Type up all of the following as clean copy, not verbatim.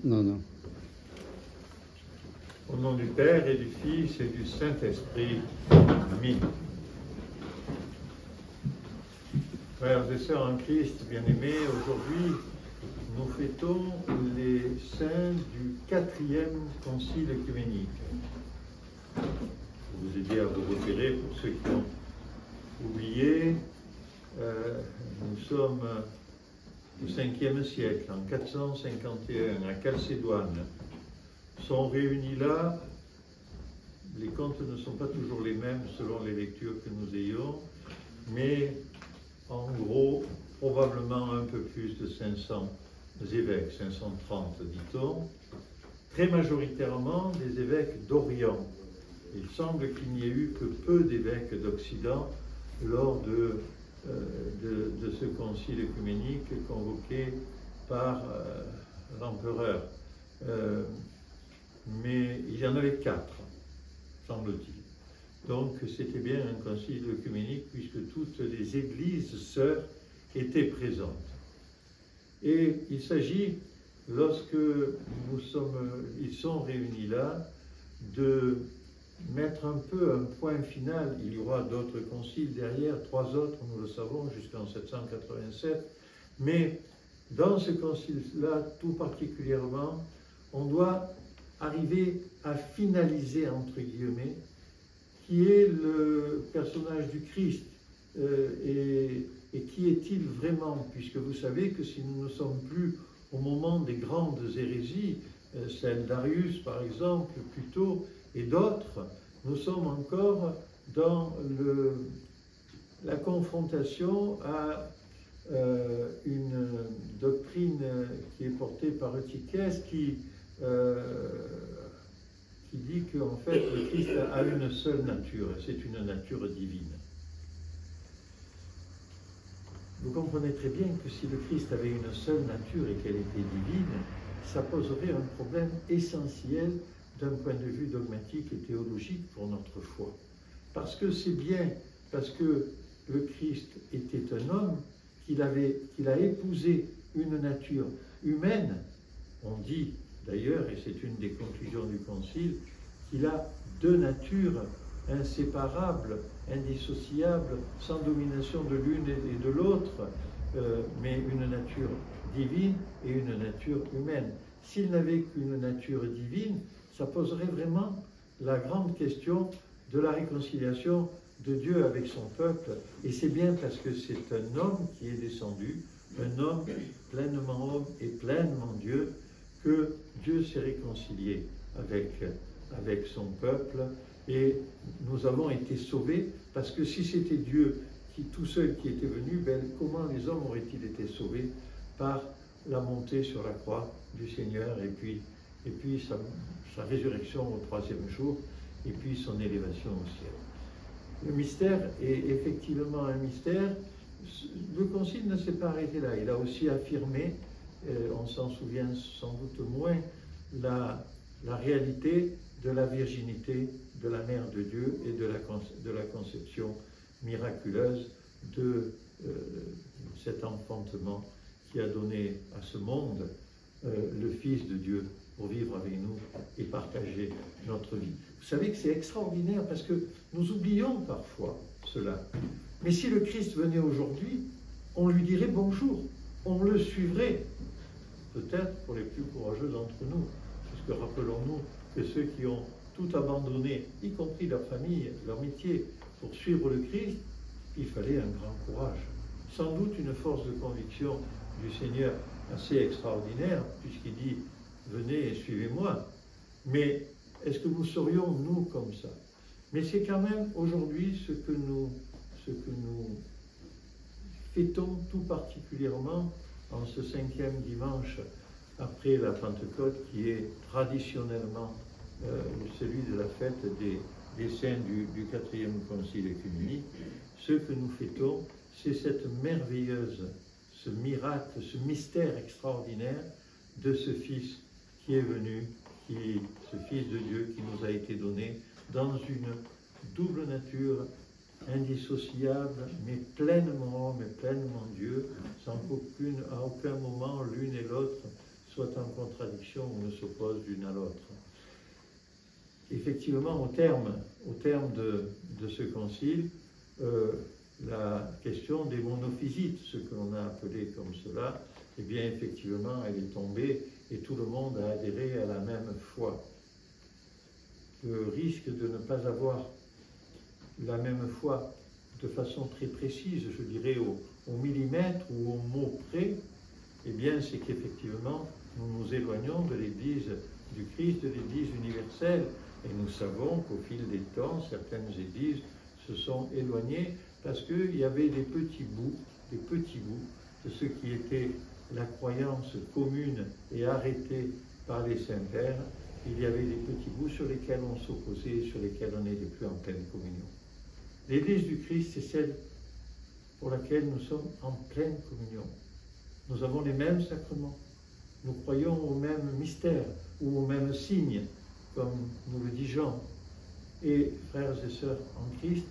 Non, non. Au nom du Père et du Fils et du Saint-Esprit. Amen. Frères et sœurs en Christ, bien-aimés, aujourd'hui, nous fêtons les saints du 4e Concile œcuménique. Pour vous aider à vous repérer, pour ceux qui ont oublié, nous sommes au 5e siècle, en 451, à Chalcédoine. Sont réunis là, les comptes ne sont pas toujours les mêmes selon les lectures que nous ayons, mais en gros, probablement un peu plus de 500 évêques, 530 dit-on, très majoritairement des évêques d'Orient. Il semble qu'il n'y ait eu que peu d'évêques d'Occident lors de ce concile œcuménique convoqué par l'empereur. Mais il y en avait 4, semble-t-il. Donc c'était bien un concile œcuménique puisque toutes les églises sœurs étaient présentes. Et il s'agit, lorsque ils sont réunis là, de mettre un peu un point final. Il y aura d'autres conciles derrière, 3 autres, nous le savons, jusqu'en 787. Mais dans ce concile-là, tout particulièrement, on doit arriver à finaliser, entre guillemets, qui est le personnage du Christ et qui est-il vraiment, puisque vous savez que si nous ne sommes plus au moment des grandes hérésies, celle d'Arius par exemple, plutôt, et d'autres, nous sommes encore dans la confrontation à une doctrine qui est portée par Eutychès qui dit qu'en fait le Christ a une seule nature, c'est une nature divine. Vous comprenez très bien que si le Christ avait une seule nature et qu'elle était divine, ça poserait un problème essentiel d'un point de vue dogmatique et théologique pour notre foi. Parce que c'est bien parce que le Christ était un homme qu'il a épousé une nature humaine. On dit d'ailleurs, et c'est une des conclusions du Concile, qu'il a 2 natures inséparables, indissociables, sans domination de l'une et de l'autre, mais une nature divine et une nature humaine. S'il n'avait qu'une nature divine, ça poserait vraiment la grande question de la réconciliation de Dieu avec son peuple. Et c'est bien parce que c'est un homme qui est descendu, un homme pleinement homme et pleinement Dieu, que Dieu s'est réconcilié avec son peuple. Et nous avons été sauvés, parce que si c'était Dieu tout seul qui était venu, comment les hommes auraient-ils été sauvés? Par la montée sur la croix du Seigneur, et puis sa résurrection au 3e jour, et puis son élévation au ciel. Le mystère est effectivement un mystère. Le Concile ne s'est pas arrêté là. Il a aussi affirmé, on s'en souvient sans doute moins, la réalité de la virginité de la Mère de Dieu et de la conception miraculeuse de cet enfantement qui a donné à ce monde le Fils de Dieu pour vivre avec nous et partager notre vie. Vous savez que c'est extraordinaire parce que nous oublions parfois cela. Mais si le Christ venait aujourd'hui, on lui dirait bonjour, on le suivrait. Peut-être pour les plus courageux d'entre nous, puisque rappelons-nous que ceux qui ont tout abandonné, y compris leur famille, leur métier, pour suivre le Christ, il fallait un grand courage. Sans doute une force de conviction du Seigneur assez extraordinaire, puisqu'il dit « Venez et suivez-moi ». Mais est-ce que nous serions, nous, comme ça? Mais c'est quand même aujourd'hui ce que nous fêtons tout particulièrement en ce 5e dimanche après la Pentecôte, qui est traditionnellement celui de la fête des saints du 4e Concile œcuménique. Ce que nous fêtons, c'est cette merveilleuse, ce miracle, ce mystère extraordinaire de ce Fils qui est venu, ce Fils de Dieu qui nous a été donné dans une double nature indissociable, mais pleinement homme et pleinement Dieu, sans qu'à aucun moment l'une et l'autre soient en contradiction ou ne s'opposent l'une à l'autre. Effectivement, au terme de ce concile, la question des monophysites, ce que l'on a appelé comme cela, eh bien effectivement, elle est tombée et tout le monde a adhéré à la même foi. Le risque de ne pas avoir la même foi de façon très précise, je dirais au millimètre ou au mot près, eh bien c'est qu'effectivement, nous nous éloignons de l'Église du Christ, de l'Église universelle. Et nous savons qu'au fil des temps, certaines églises se sont éloignées parce qu'il y avait des petits bouts de ce qui était la croyance commune et arrêtée par les saints-pères. Il y avait des petits bouts sur lesquels on s'opposait et sur lesquels on n'était plus en pleine communion. L'Église du Christ, c'est celle pour laquelle nous sommes en pleine communion. Nous avons les mêmes sacrements, nous croyons aux mêmes mystères ou aux mêmes signes, comme nous le dit Jean. Et frères et sœurs en Christ,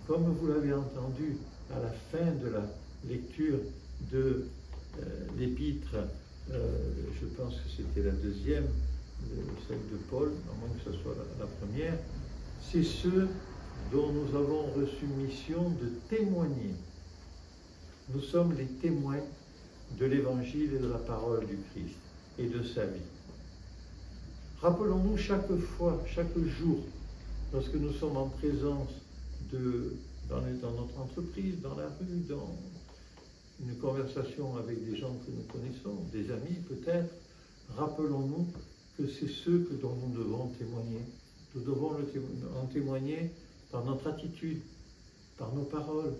comme vous l'avez entendu à la fin de la lecture de l'épître, je pense que c'était la deuxième, celle de Paul, à moins que ce soit la première, c'est ceux dont nous avons reçu mission de témoigner. Nous sommes les témoins de l'Évangile et de la parole du Christ et de sa vie. Rappelons-nous chaque fois, chaque jour, lorsque nous sommes en présence dans notre entreprise, dans la rue, dans une conversation avec des gens que nous connaissons, des amis peut-être, rappelons-nous que c'est ceux dont nous devons témoigner. Nous devons en témoigner par notre attitude, par nos paroles,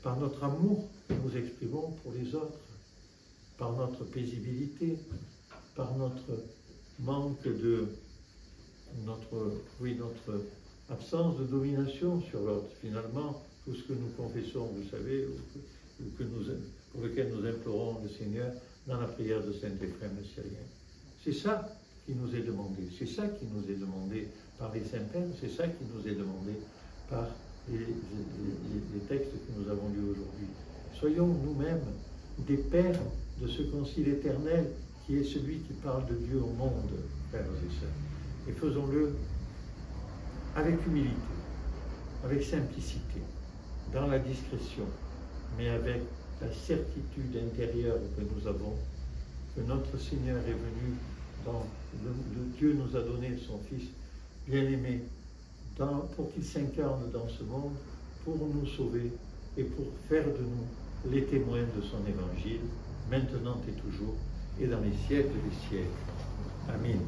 par notre amour que nous exprimons pour les autres, par notre paisibilité, par notre manque notre absence de domination sur l'autre. Finalement, tout ce que nous confessons, vous savez, pour lequel nous implorons le Seigneur dans la prière de Saint Éphrem le Syrien. C'est ça qui nous est demandé. C'est ça qui nous est demandé par les saints-pères, c'est ça qui nous est demandé par les textes que nous avons lus aujourd'hui. Soyons nous-mêmes des pères de ce concile éternel qui est celui qui parle de Dieu au monde, frères et sœurs. Et faisons-le avec humilité, avec simplicité, dans la discrétion, mais avec la certitude intérieure que nous avons, que notre Seigneur est venu, Dieu nous a donné son Fils bien-aimé, pour qu'il s'incarne dans ce monde, pour nous sauver et pour faire de nous les témoins de son évangile, maintenant et toujours, et dans les siècles des siècles. Amen.